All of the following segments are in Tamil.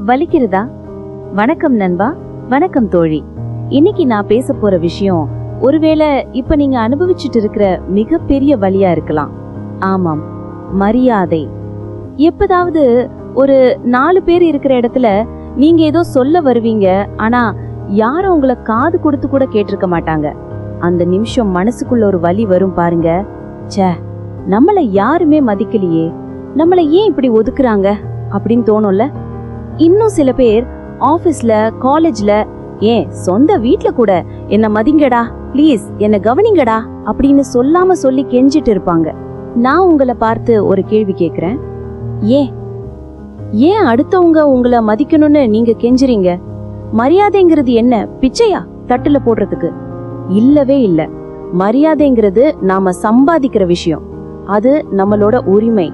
வலிக்கிறதா? வணக்கம் நண்பா, வணக்கம் தோழி. இன்னைக்கு நான் பேச போற விஷயம் ஒருவேளை இப்ப நீங்க அனுபவிச்சுட்டு இருக்கிற மிகப்பெரிய வலியா இருக்கலாம். ஆமாம், மரியாதை. எப்பதாவது ஒரு 4 பேர் இருக்கிற இடத்துல நீங்க ஏதோ சொல்ல வருவீங்க, ஆனா யாரும் உங்களை காது கொடுத்து கூட கேட்டிருக்க மாட்டாங்க. அந்த நிமிஷம் மனசுக்குள்ள ஒரு வலி வரும் பாருங்க. ச்சே, நம்மள யாருமே மதிக்கலையே, நம்மள ஏன் இப்படி ஒதுக்குறாங்க அப்படின்னு தோணும்ல. இன்னும் சில பேர் ஆபீஸ்ல, காலேஜ்ல, ஏன் சொந்த வீட்ல கூட என்ன மதிங்கடா, ப்ளீஸ் என்ன கவனிங்கடா அப்படின்னு சொல்லாம சொல்லி கெஞ்சிட்டு இருப்பாங்க. நான் உங்களை பார்த்து ஒரு கேள்வி கேக்குறேன். ஏன் அடுத்தவங்க உங்களை மதிக்கணும்னு நீங்க கெஞ்சுறீங்க? மரியாதைங்கிறது என்ன, பிச்சையா தட்டுல போடுறதுக்கு? இல்லவே இல்ல. மரியாதைங்கிறது நாம சம்பாதிக்கிற விஷயம். அது நம்மளோட உரிமை.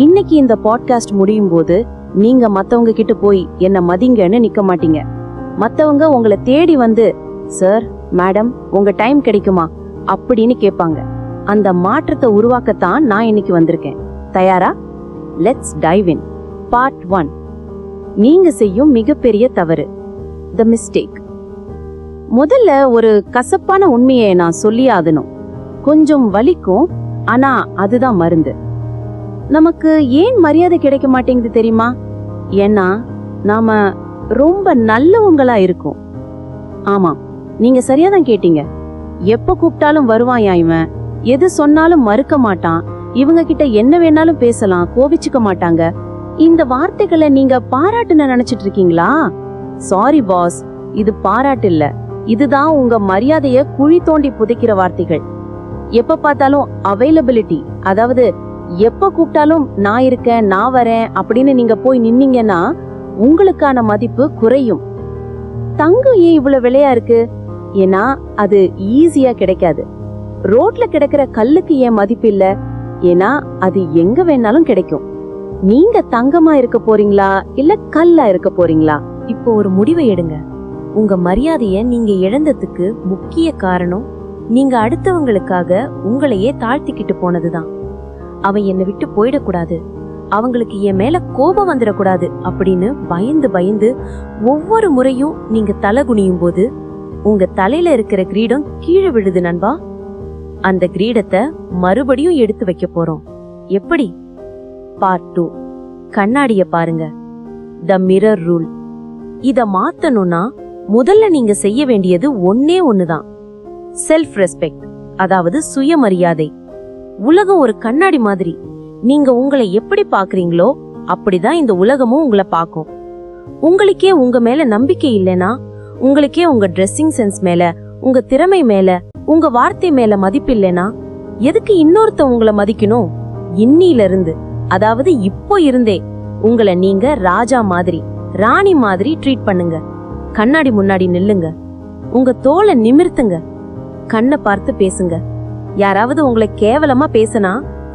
இன்னைக்கு இந்த பாட்காஸ்ட் முடியும் போது நீங்க மத்தவங்க கிட்ட போய் என்ன மதிங்கன்னு நிக்க மாட்டீங்க. மத்தவங்க உங்களை தேடி வந்து, சார், மேடம், உங்க டைம் கிடைக்குமா அப்படின்னு கேட்பாங்க. அந்த மாற்றத்தை உருவாக்கத்தான் நான் இன்னைக்கு வந்திருக்கேன். தயாரா? Let's dive in. பார்ட் 1. நீங்க செய்யும் மிகப்பெரிய தவறு, தி மிஸ்டேக். முதல்ல ஒரு கசப்பான உண்மையை நான் சொல்லியாகணும். கொஞ்சம் வலிக்கும், ஆனா அதுதான் மருந்து. நமக்கு ஏன் மரியாதை கிடைக்க மாட்டேங்குது தெரியுமா? ஏன்னா நாம ரொம்ப நல்லவங்களா இருக்கோம். ஆமா, நீங்க சரியாதான் கேட்டீங்க. எப்ப கூப்பிட்டாலும் வருவான் இவன், எது சொன்னாலும் மறுக்க மாட்டான், இவங்க கிட்ட என்ன வேணாலும் பேசலாம், கோபிச்சுக்க மாட்டாங்க. இந்த வார்த்தைகளை நீங்க பாராட்டுன்னு நினைச்சிட்டு இருக்கீங்களா? சாரி பாஸ், இது பாராட்டு இல்ல. இதுதான் உங்க மரியாதைய குழி தோண்டி புதைக்கிற வார்த்தைகள். எப்ப பார்த்தாலும் அவைலபிலிட்டி, அதாவது எப்ப கூப்பிட்டாலும் நான் இருக்கேன், நான் வரேன் அப்படின்னு நீங்க போய் நின்னீங்கன்னா உங்களுக்கான மதிப்பு குறையும். தங்கம் ஏன் இவ்வளவு விலையா இருக்கு? ஏன்னா அது ஈஸியா கிடைக்காது. ரோட்ல கிடக்கிற கல்லுக்கு ஏன் மதிப்பு இல்ல? ஏன்னா அது எங்க வேணாலும் கிடைக்கும். நீங்க தங்கமா இருக்க போறீங்களா இல்ல கல்லா இருக்க போறீங்களா? இப்போ ஒரு முடிவை எடுங்க. உங்க மரியாதைய நீங்க இழந்ததுக்கு முக்கிய காரணம் நீங்க அடுத்தவங்களுக்காக உங்களையே தாழ்த்திக்கிட்டு போனதுதான். அவன் என்னை விட்டு போயிடக்கூடாது, அவங்களுக்கு என் மேல கோபம் வந்துடக்கூடாது அப்படின்னு பயந்து பயந்து ஒவ்வொரு முறையும் நீங்க தலை குனியும் போது உங்க தலையில இருக்கிற கிரீடம் கீழே விழுது நண்பா. அந்த கிரீடத்தை மறுபடியும் எடுத்து வைக்க போறோம். எப்படி? பார்ட் 2. கண்ணாடிய பாருங்க. The mirror rule. இத மாத்தணும்னா முதல்ல நீங்க செய்ய வேண்டியது ஒன்னே ஒண்ணுதான். செல்ஃப் ரெஸ்பெக்ட், அதாவது சுயமரியாதை. உலகம் ஒரு கண்ணாடி மாதிரி. நீங்க உங்களை எப்படி பாக்குறீங்களோ அப்படிதான் இந்த உலகமும் உங்களை பார்க்கும். உங்களுக்கே உங்க மேல நம்பிக்கை இல்லைன்னா, உங்களுக்கே உங்க ட்ரெஸ்ஸிங் சென்ஸ் மேல, உங்க திறமை மேல, உங்க வார்த்தை மேல மதிப்பு இல்லைன்னா எதுக்கு இன்னொருத்த உங்களை மதிக்கணும்? இன்னில இருந்து, அதாவது இப்போ இருந்தே உங்களை நீங்க ராஜா மாதிரி, ராணி மாதிரி ட்ரீட் பண்ணுங்க. கண்ணாடி முன்னாடி நில்லுங்க, உங்க தோலை நிமிர்த்துங்க, கண்ணை பார்த்து பேசுங்க. யாராவது உங்களை கேவலமா பேசினா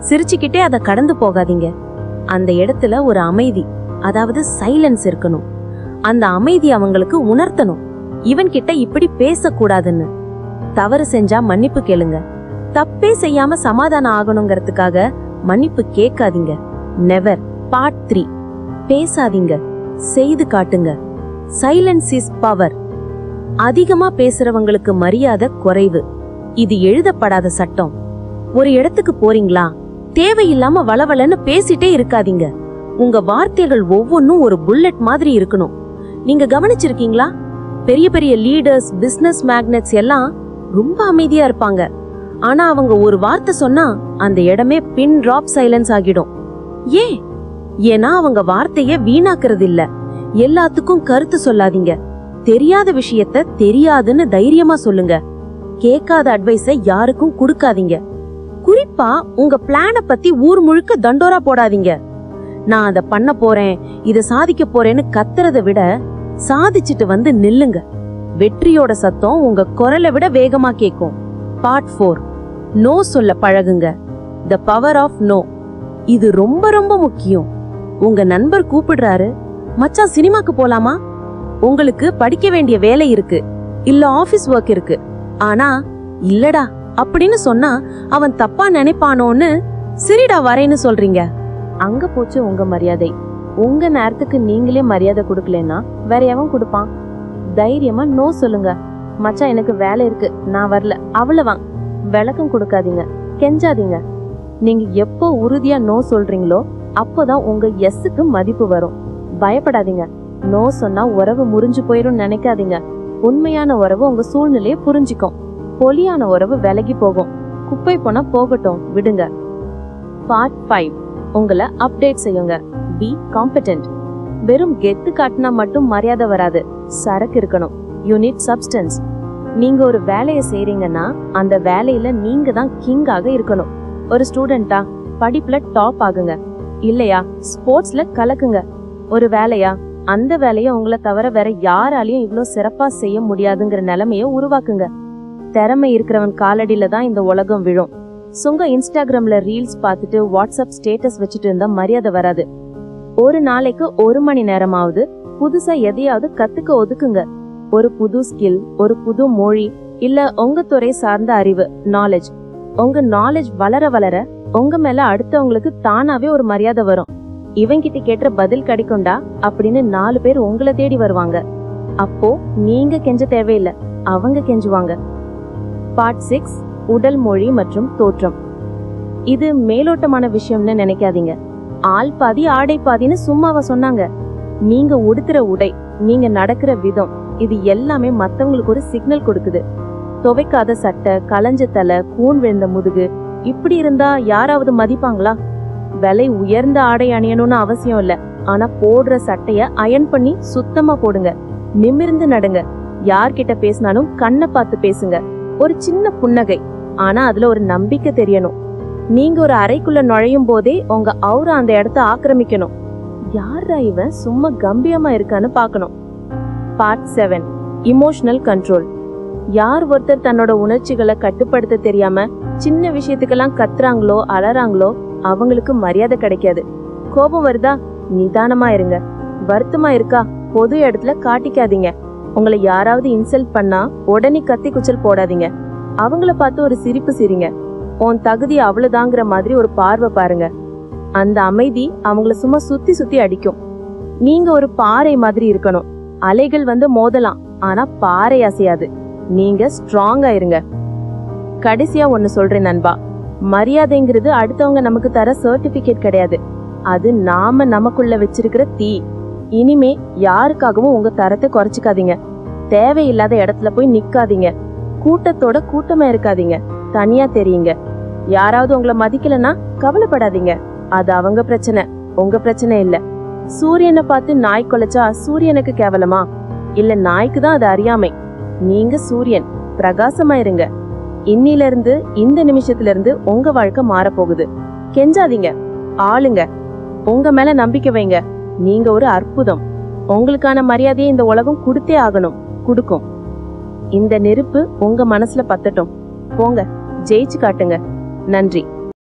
சிரிச்சுக்கிட்டே அதை கடந்து போகாதீங்க. அந்த இடத்துல ஒரு அமைதி, அதாவது சைலன்ஸ் இருக்கணும். அந்த அமைதி அவங்களுக்கு உணர்த்தணும், இவன் கிட்ட இப்படி பேசக்கூடாதுன்னு. தவறு செஞ்சா மன்னிப்பு கேளுங்க. தப்பே செய்யாம சமாதானம் ஆகணுங்கிறதுக்காக மன்னிப்பு கேட்காதீங்க. நெவர். பார்ட் 3. பேசாதீங்க, செய்து காட்டுங்க. Silence is power. அதிகமா பேசுறவங்களுக்கு மரியாதை குறைவு. இது எழுதப்படாத சட்டம். ஒரு இடத்துக்கு போறீங்களா, தேவையில்லாம வளவளன்னு பேசிட்டே இருக்காதீங்க. உங்க வார்த்தைகள் ஒவ்வொன்னும் ஒரு புல்லட் மாதிரி இருக்கணும். நீங்க கவனிச்சிருக்கீங்களா? பெரிய பெரிய லீடர்ஸ், பிசினஸ் மேக்னட்ஸ் எல்லாம் ரொம்ப அமைதியா இருப்பாங்க. ஆனா அவங்க ஒரு வார்த்தை சொன்னா அந்த இடமே பின் டிராப் சைலன்ஸ் ஆகிடும். ஏன்னா அவங்க வார்த்தைய வீணாக்குறது இல்ல. எல்லாத்துக்கும் கருத்து சொல்லாதீங்க. தெரியாத விஷயத்த தெரியாதுன்னு தைரியமா சொல்லுங்க. கேட்காத அட்வைஸ யாருக்கும் கொடுக்காதீங்க. குறிப்பா உங்க பிளான பத்தி ஊர் முழுக்க தண்டோரா போடாதீங்க. நான் அத பண்ண போறேன், இத சாதிக்க போறேன்னு கத்துறத விட சாதிச்சுட்டு வந்து நில்லுங்க. வெற்றியோட சத்தம் உங்க குரலை விட வேகமா கேட்கும். பார்ட் 4. நோ சொல்ல பழகுங்க. The power of no. இது ரொம்ப ரொம்ப முக்கியம். உங்க நண்பர் கூப்பிடுறாரு, மச்சான் சினிமாக்கு போலாமா? உங்களுக்கு படிக்க வேண்டிய வேலை இருக்கு, இல்ல ஆபீஸ் ஒர்க் இருக்கு. ஆனா இல்லடா அப்படின்னு சொன்னா அவன் தப்பா நினைப்பானோன்னு சரிடா வரேன்னு சொல்றீங்க. அங்க போச்சு உங்க மரியாதை. உங்க நேரத்துக்கு நீங்களே மரியாதை கொடுக்கலன்னா வேற எவன் கொடுப்பான்? தைரியமா நோ சொல்லுங்க. மச்சான் எனக்கு வேலை இருக்கு, நான் வரல, அவ்வளவா. விளக்கம் கொடுக்காதீங்க, கெஞ்சாதீங்க. நீங்க எப்போ உறுதியா நோ சொல்றீங்களோ அப்போதான் உங்க எஸ்ஸுக்கு மதிப்பு வரும். பயப்படாதீங்க. நோ சொன்னா உறவு முறிஞ்சு போயிரும் நினைக்காதீங்க. உண்மையான உறவு உங்க சூழ்நிலையை புரிஞ்சுக்கும். பொலியான உறவு விலகி போகும். குப்பை போனா போகட்டும், விடுங்க. பார்ட் 5. உங்களை அப்டேட் செய்யுங்க. பி காம்பெட்டன்ட். வெறும் கெத்து காட்டினா மட்டும் மரியாதை வராது. சரக்கு இருக்கணும். You need substance. நீங்க ஒரு வேலையை செய்றீங்கன்னா அந்த வேலையில நீங்க தான் கிங்காக இருக்கணும். ஒரு ஸ்டூடெண்டா படிப்புல டாப் ஆகுங்க. இல்லையா ஸ்போர்ட்ஸ்ல கலக்குங்க. ஒரு வேலையா அந்த வேலையை உங்களை தவிர வேற யாராலையும் இவ்ளோ சிறப்பா செய்ய முடியாதுங்கிற நிலைமைய உருவாக்குங்க. திறமை இருக்கிறவன் காலடியில தான் இந்த உலகம் விழும். சுங்க இன்ஸ்டாகிராம்ல ரீல்ஸ் பார்த்துட்டு வாட்ஸ்அப் ஸ்டேட்டஸ் வச்சுட்டு இருந்தா மரியாதை வராது. ஒரு நாளைக்கு 1 மணி நேரமாவது புதுசா எதையாவது கத்துக்க ஒதுக்குங்க. ஒரு புது ஸ்கில், ஒரு புது மொழி, இல்ல உங்க துறை சார்ந்த அறிவு, நாலேஜ். உங்க நாலேஜ் வளர வளர உங்க மேல அடுத்தவங்களுக்கு தானாவே ஒரு மரியாதை வரும். இவங்கிட்ட கேட்ட பதில் கிடைக்கும்டா அப்படின்னு 4 பேர் உங்களை தேடி வருவாங்க. அப்போ நீங்க கெஞ்ச தேவையில்லை, அவங்க கெஞ்சுவாங்க. பார்ட் 6. உடல் மொழி மற்றும் தோற்றம். இது மேலோட்டமான விஷயம்னு நினைக்காதீங்க. ஆள் பாதி ஆடை பாதின்னு சும்மாவா சொன்னாங்க? நீங்க உடுத்துற உடை, நீங்க நடக்கிற விதம், இது எல்லாமே மத்தவங்களுக்கு ஒரு சிக்னல் கொடுக்குது. துவைக்காத சட்டை, களைஞ்ச தலை, கூன் விழுந்த முதுகு, இப்படி இருந்தா யாராவது மதிப்பாங்களா? விலை உயர்ந்த ஆடை அணியணும்னு அவசியம் இல்ல. ஆனா போடுற சட்டைய அயன் பண்ணி சுத்தமா போடுங்க. நிமிர்ந்து நடுங்க. யார்கிட்ட பேசினாலும் கண்ணை பார்த்து பேசுங்க. ஒரு சின்ன புன்னகை, ஆனா அதுல ஒரு நம்பிக்கை தெரியணும். நீங்க ஒரு அறைக்குள்ள நுழையும் போதே உங்க அவுரா அந்த இடத்த ஆக்கிரமிக்கணும். யாரா இவன் சும்மா கம்பீரமா இருக்கான்னு பாக்கணும். பார்ட் 7. Emotional control. யார் ஒருத்தர் தன்னோட உணர்ச்சிகளை கட்டுப்படுத்த தெரியாம சின்ன விஷயத்துக்கெல்லாம் கத்துறாங்களோ அலறாங்களோ அவங்களுக்கு மரியாதை கிடைக்காது. கோபம் வருதா? நிதானமா இருங்க. வருத்தமா இருக்கா? பொது இடத்துல காட்டிக்காதீங்க. உங்களை யாராவது இன்சல்ட் பண்ணா உடனே கத்தி குச்சல் போடாதீங்க. அவங்கள பார்த்து ஒரு சிரிப்பு சிரிங்க. உன் தகுதி அவ்வளவுதாங்கிற மாதிரி ஒரு பார்வை பாருங்க. அந்த அமைதி அவங்கள சும்மா சுத்தி சுத்தி அடிக்கும். நீங்க ஒரு பாறை மாதிரி இருக்கணும். அலைகள் வந்து மோதலாம், ஆனா பாறை அசையாது. நீங்க ஸ்ட்ராங்கா இருங்க. கடைசியா ஒன்னு சொல்றேன் நண்பா, மரியாதைங்கிறது அடுத்தவங்க நமக்கு தர சர்டிபிகேட் கிடையாது. அது நாம நமக்குள்ள வச்சிருக்கிற தீ. இனிமே யாருக்காகவும் உங்க தரத்தை குறைச்சிக்காதீங்க. தேவையில்லாத இடத்துல போய் நிக்காதீங்க. கூட்டத்தோட கூட்டமா இருக்காதீங்க. தனியா தெரியுங்க. யாராவது உங்களை மதிக்கலன்னா கவலைப்படாதீங்க. அது அவங்க பிரச்சனை, உங்க பிரச்சனை இல்ல. சூரியனை பார்த்து நாய் கொலைச்சா சூரியனுக்கு கேவலமா? இல்ல நாய்க்கு தான் அது அறியாமை. நீங்க சூரியன், பிரகாசமா இருங்க. இன்னில இருந்து இந்த நிமிஷத்துல இருந்து உங்க வாழ்க்கை மாறப்போகுது. கெஞ்சாதீங்க, ஆளுங்க. உங்க மேல நம்பிக்கை வைங்க. நீங்க ஒரு அற்புதம். உங்களுக்கான மரியாதையை இந்த உலகம் கொடுத்தே ஆகணும், கொடுக்கும். இந்த நெருப்பு உங்க மனசுல பத்தட்டும். போங்க, ஜெயிச்சு காட்டுங்க. நன்றி.